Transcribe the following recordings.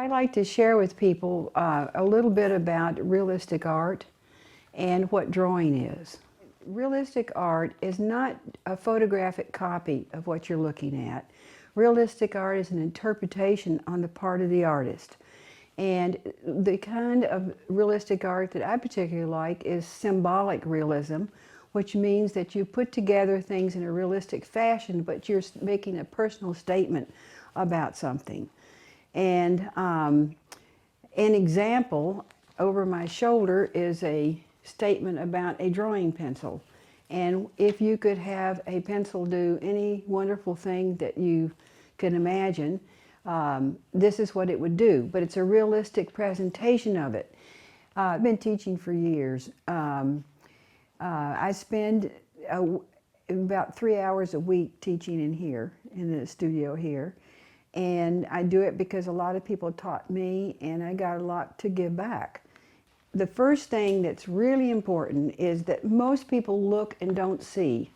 I like to share with people a little bit about realistic art and what drawing is. Realistic art is not a photographic copy of what you're looking at. Realistic art is an interpretation on the part of the artist. And the kind of realistic art that I particularly like is symbolic realism, which means that you put together things in a realistic fashion, but you're making a personal statement about something. And an example over my shoulder is a statement about a drawing pencil. And if you could have a pencil do any wonderful thing that you can imagine, this is what it would do. But it's a realistic presentation of it. I've been teaching for years. I spend about 3 hours a week teaching in here, in the studio here. And I do it because a lot of people taught me and I got a lot to give back. The first thing that's really important is that most people look and don't see.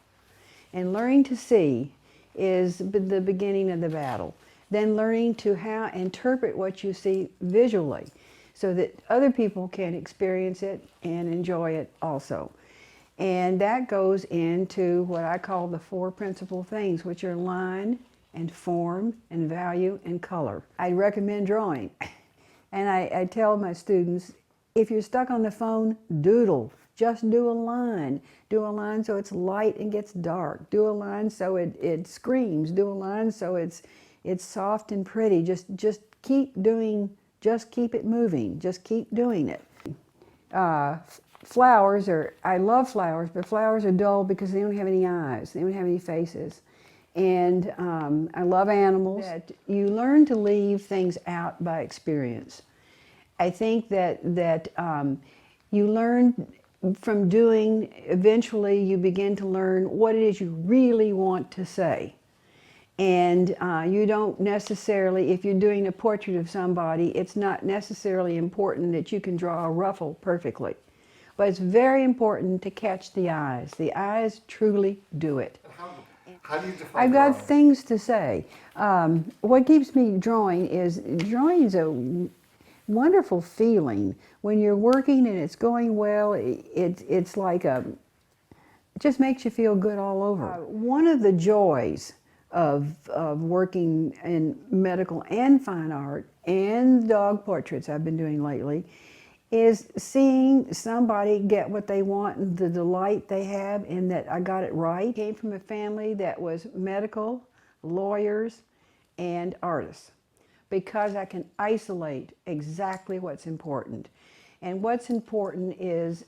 And learning to see is the beginning of the battle. Then learning to how interpret what you see visually so that other people can experience it and enjoy it also. And that goes into what I call the 4 principal things, which are line and form and value and color. I recommend drawing. And I tell my students, if you're stuck on the phone, doodle. Just do a line. Do a line so it's light and gets dark. Do a line so it screams. Do a line so it's soft and pretty. Just keep doing, just keep it moving. Just keep doing it. Flowers are, I love flowers, but flowers are dull because they don't have any eyes. They don't have any faces. And I love animals. That you learn to leave things out by experience. I think that you learn from doing, eventually you begin to learn what it is you really want to say. And you don't necessarily, if you're doing a portrait of somebody, it's not necessarily important that you can draw a ruffle perfectly. But it's very important to catch the eyes. The eyes truly do it. How do you define I've got drawing? things to say. What keeps me drawing is a wonderful feeling. When you're working and it's going well, it's like it just makes you feel good all over. One of the joys of working in medical and fine art and dog portraits I've been doing lately is seeing somebody get what they want and the delight they have in that I got it right. I came from a family that was medical, lawyers, and artists because I can isolate exactly what's important. And what's important is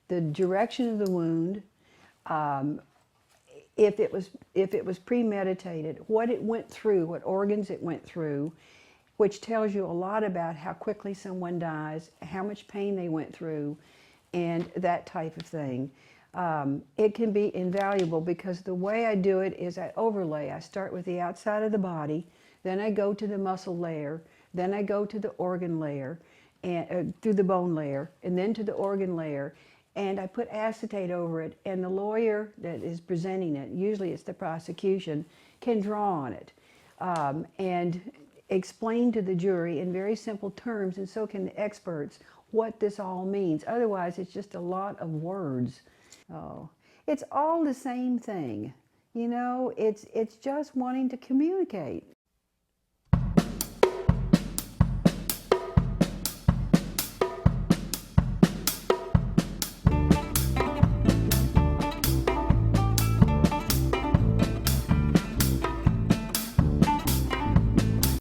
the direction of the wound, if it was premeditated, what it went through, what organs it went through, which tells you a lot about how quickly someone dies, how much pain they went through, and that type of thing. It can be invaluable because the way I do it is I overlay. I start with the outside of the body, then I go to the muscle layer, then I go to the organ layer, and through the bone layer, and then to the organ layer, and I put acetate over it, and the lawyer that is presenting it, usually it's the prosecution, can draw on it. And explain to the jury in very simple terms, and so can the experts, what this all means. Otherwise, it's just a lot of words. Oh, it's all the same thing. You know, it's just wanting to communicate.